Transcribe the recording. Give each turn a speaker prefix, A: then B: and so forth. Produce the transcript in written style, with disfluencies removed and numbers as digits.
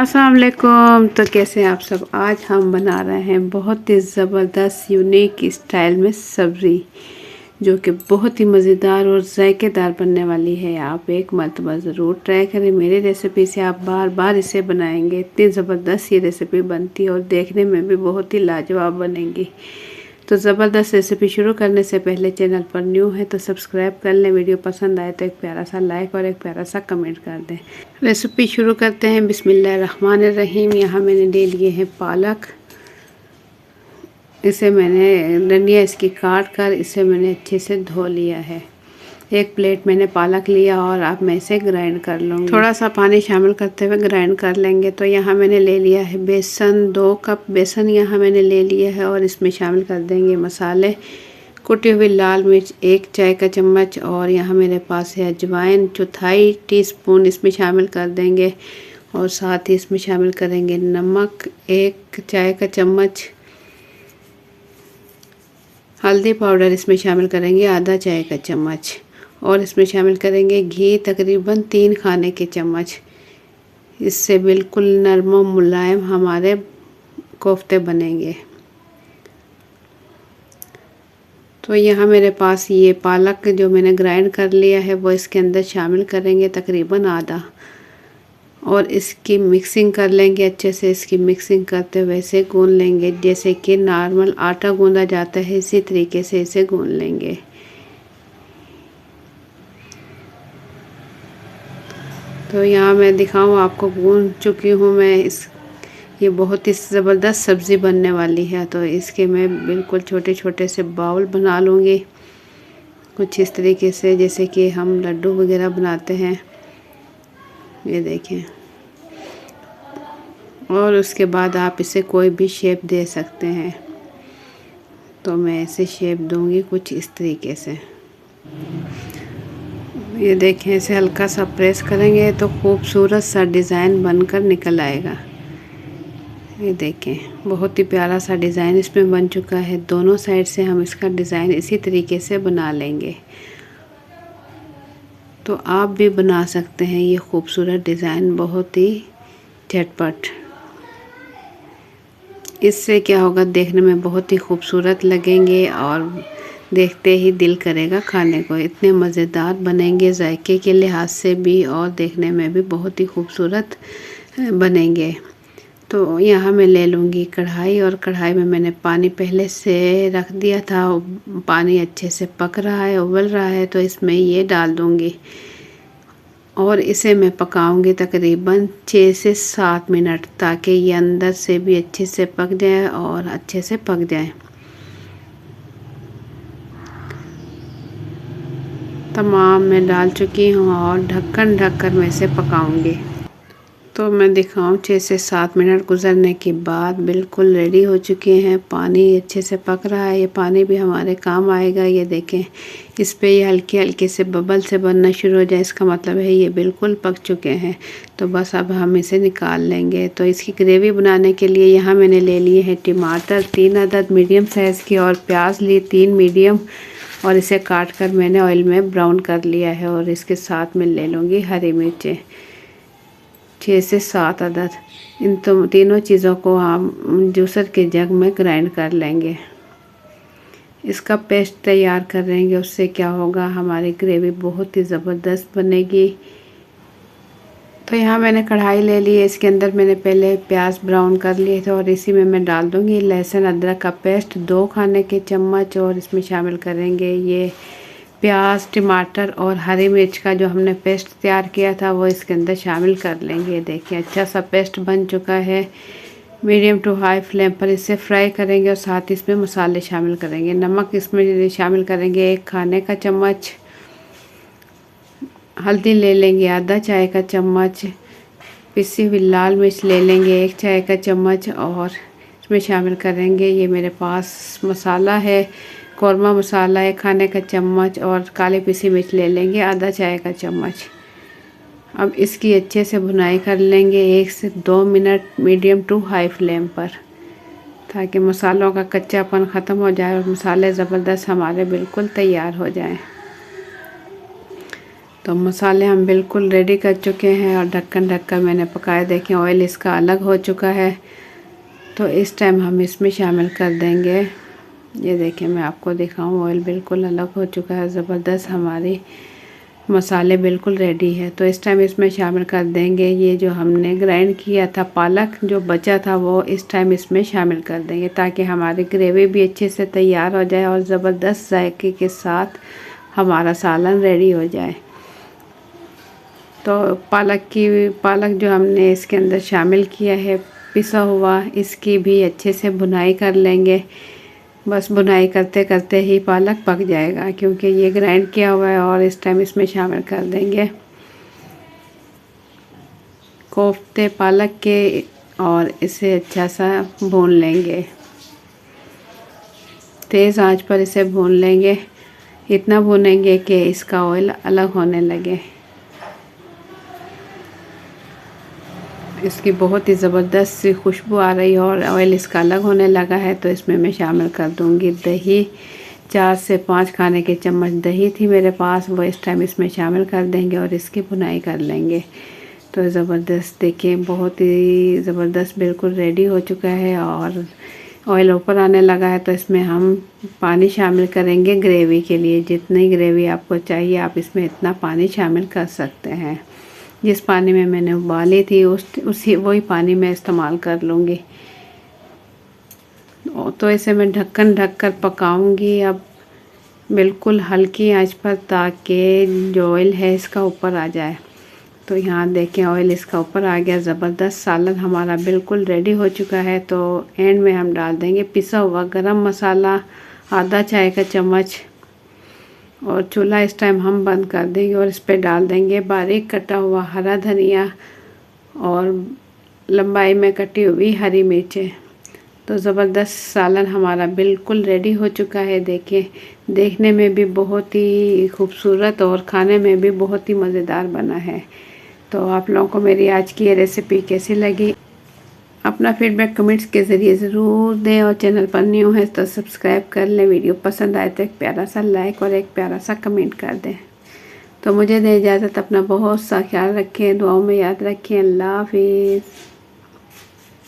A: अस्सलाम वालेकुम। तो कैसे हैं आप सब। आज हम बना रहे हैं बहुत ही ज़बरदस्त यूनिक स्टाइल में सब्ज़ी, जो कि बहुत ही मज़ेदार और जायकेदार बनने वाली है। आप एक मरतबा ज़रूर ट्राई करें। मेरी रेसिपी से आप बार बार इसे बनाएंगे। इतनी ज़बरदस्त ये रेसिपी बनती है और देखने में भी बहुत ही लाजवाब बनेगी। तो ज़बरदस्त रेसिपी शुरू करने से पहले चैनल पर न्यू है तो सब्सक्राइब कर लें। वीडियो पसंद आए तो एक प्यारा सा लाइक और एक प्यारा सा कमेंट कर दें। रेसिपी शुरू करते हैं। बिस्मिल्लाहिर्रहमानिर्रहीम। यहाँ मैंने ले लिए हैं पालक। इसे मैंने डंडियाँ इसकी काट कर इसे मैंने अच्छे से धो लिया है। एक प्लेट मैंने पालक लिया और अब मैं इसे ग्राइंड कर लूँगी। थोड़ा सा पानी शामिल करते हुए ग्राइंड कर लेंगे। तो यहाँ मैंने ले लिया है बेसन, 2 कप बेसन यहाँ मैंने ले लिया है और इसमें शामिल कर देंगे मसाले। कुटी हुई लाल मिर्च 1 चाय का चम्मच और यहाँ मेरे पास है अजवाइन 1/4 टीस्पून इसमें शामिल कर देंगे। और साथ ही इसमें शामिल करेंगे नमक 1 चाय का चम्मच। हल्दी पाउडर इसमें शामिल करेंगे आधा चाय का चम्मच। और इसमें शामिल करेंगे घी तकरीबन 3 खाने के चम्मच। इससे बिल्कुल नरम और मुलायम हमारे कोफ्ते बनेंगे। तो यहाँ मेरे पास ये पालक जो मैंने ग्राइंड कर लिया है वो इसके अंदर शामिल करेंगे तकरीबन आधा। और इसकी मिक्सिंग कर लेंगे अच्छे से। इसकी मिक्सिंग करते हुए इसे गूंद लेंगे जैसे कि नॉर्मल आटा गूंदा जाता है, इसी तरीके से इसे गूंद लेंगे। तो यहाँ मैं दिखाऊँ आपको, गूंद चुकी हूँ मैं। ये बहुत ही ज़बरदस्त सब्ज़ी बनने वाली है। तो इसके मैं बिल्कुल छोटे छोटे से बाउल बना लूँगी, कुछ इस तरीके से जैसे कि हम लड्डू वगैरह बनाते हैं। ये देखें। और उसके बाद आप इसे कोई भी शेप दे सकते हैं। तो मैं इसे शेप दूँगी कुछ इस तरीके से। ये देखें, इसे हल्का सा प्रेस करेंगे तो खूबसूरत सा डिज़ाइन बनकर निकल आएगा। ये देखें, बहुत ही प्यारा सा डिज़ाइन इसमें बन चुका है। दोनों साइड से हम इसका डिज़ाइन इसी तरीके से बना लेंगे। तो आप भी बना सकते हैं ये खूबसूरत डिज़ाइन बहुत ही झटपट। इससे क्या होगा, देखने में बहुत ही खूबसूरत लगेंगे और देखते ही दिल करेगा खाने को। इतने मज़ेदार बनेंगे जायके के लिहाज से भी और देखने में भी बहुत ही खूबसूरत बनेंगे। तो यहाँ मैं ले लूँगी कढ़ाई और कढ़ाई में मैंने पानी पहले से रख दिया था। पानी अच्छे से पक रहा है, उबल रहा है। तो इसमें ये डाल दूँगी और इसे मैं पकाऊंगी तकरीबन 6 से 7 मिनट, ताकि ये अंदर से भी अच्छे से पक जाए और अच्छे से पक जाए। तमाम मैं डाल चुकी हूँ और ढक्कन ढककर मैं इसे पकाऊंगी। तो मैं दिखाऊं, 6 से 7 मिनट गुजरने के बाद बिल्कुल रेडी हो चुके हैं। पानी अच्छे से पक रहा है। ये पानी भी हमारे काम आएगा। ये देखें, इस पे ये हल्के हल्के से बबल से बनना शुरू हो जाए, इसका मतलब है ये बिल्कुल पक चुके हैं। तो बस अब हम इसे निकाल लेंगे। तो इसकी ग्रेवी बनाने के लिए यहाँ मैंने ले लिए हैं टमाटर 3 अदद मीडियम साइज़ की और प्याज ली 3 मीडियम, और इसे काट कर मैंने ऑयल में ब्राउन कर लिया है। और इसके साथ में ले लूँगी हरी मिर्चें 6 से 7 अदद। इन तीनों चीज़ों को हम जूसर के जग में ग्राइंड कर लेंगे। इसका पेस्ट तैयार कर लेंगे। उससे क्या होगा, हमारी ग्रेवी बहुत ही ज़बरदस्त बनेगी। तो यहाँ मैंने कढ़ाई ले ली है। इसके अंदर मैंने पहले प्याज ब्राउन कर लिए थे और इसी में मैं डाल दूँगी लहसुन अदरक का पेस्ट 2 खाने के चम्मच। और इसमें शामिल करेंगे ये प्याज, टमाटर और हरी मिर्च का जो हमने पेस्ट तैयार किया था वो इसके अंदर शामिल कर लेंगे। देखिए, अच्छा सा पेस्ट बन चुका है। मीडियम टू हाई फ्लेम पर इसे फ्राई करेंगे और साथ ही इसमें मसाले शामिल करेंगे। नमक इसमें शामिल करेंगे 1 खाने का चम्मच। हल्दी ले लेंगे आधा चाय का चम्मच। पिसी हुई लाल मिर्च ले लेंगे 1 चाय का चम्मच। और इसमें शामिल करेंगे, ये मेरे पास मसाला है कौरमा मसाला 1 खाने का चम्मच। और काली पिसी मिर्च ले लेंगे आधा चाय का चम्मच। अब इसकी अच्छे से भुनाई कर लेंगे 1 से 2 minute medium to high flame पर, ताकि मसालों का कच्चापन ख़त्म हो जाए और मसाले ज़बरदस्त हमारे बिल्कुल तैयार हो जाएं। तो मसाले हम बिल्कुल रेडी कर चुके हैं और ढक्कन ढककर मैंने पकाए। देखें ऑयल इसका अलग हो चुका है। तो इस टाइम हम इसमें शामिल कर देंगे, ये देखें मैं आपको दिखाऊं, ऑयल बिल्कुल अलग हो चुका है। ज़बरदस्त हमारी मसाले बिल्कुल रेडी है। तो इस टाइम इसमें शामिल कर देंगे ये जो हमने ग्राइंड किया था पालक जो बचा था, वो इस टाइम इसमें शामिल कर देंगे ताकि हमारी ग्रेवी भी अच्छे से तैयार हो जाए और ज़बरदस्त जायके के साथ हमारा सालन रेडी हो जाए। तो पालक जो हमने इसके अंदर शामिल किया है पिसा हुआ, इसकी भी अच्छे से भुनाई कर लेंगे। बस भुनाई करते करते ही पालक पक जाएगा क्योंकि ये ग्राइंड किया हुआ है। और इस टाइम इसमें शामिल कर देंगे कोफ्ते पालक के और इसे अच्छा सा भून लेंगे। तेज़ आंच पर इसे भून लेंगे, इतना भूनेंगे कि इसका ऑयल अलग होने लगे। इसकी बहुत ही ज़बरदस्त सी खुशबू आ रही है और ऑयल इसका अलग होने लगा है। तो इसमें मैं शामिल कर दूंगी दही। 4 से 5 खाने के चम्मच दही थी मेरे पास, वो इस टाइम इसमें शामिल कर देंगे और इसकी भुनाई कर लेंगे। तो ज़बरदस्त देखिए, बहुत ही ज़बरदस्त बिल्कुल रेडी हो चुका है और ऑयल ऊपर आने लगा है। तो इसमें हम पानी शामिल करेंगे ग्रेवी के लिए। जितनी ग्रेवी आपको चाहिए आप इसमें इतना पानी शामिल कर सकते हैं। जिस पानी में मैंने उबाली थी उसी वही पानी मैं इस्तेमाल कर लूँगी। तो इसे मैं ढक्कन ढककर पकाऊंगी अब बिल्कुल हल्की आंच पर, ताकि जो ऑयल है इसका ऊपर आ जाए। तो यहाँ देखें ऑयल इसका ऊपर आ गया। ज़बरदस्त सालन हमारा बिल्कुल रेडी हो चुका है। तो एंड में हम डाल देंगे पिसा हुआ गरम मसाला आधा चाय का चम्मच और चूल्हा इस टाइम हम बंद कर देंगे और इस पर डाल देंगे बारीक कटा हुआ हरा धनिया और लंबाई में कटी हुई हरी मिर्चें। तो ज़बरदस्त सालन हमारा बिल्कुल रेडी हो चुका है। देखिए देखने में भी बहुत ही खूबसूरत और खाने में भी बहुत ही मज़ेदार बना है। तो आप लोगों को मेरी आज की ये रेसिपी कैसी लगी, अपना फीडबैक कमेंट्स के ज़रिए ज़रूर दें और चैनल पर न्यू है तो सब्सक्राइब कर लें। वीडियो पसंद आए तो एक प्यारा सा लाइक और एक प्यारा सा कमेंट कर दें। तो मुझे दे इजाज़त, अपना बहुत सा ख्याल रखें, दुआओं में याद रखें। अल्लाह हाफिज़।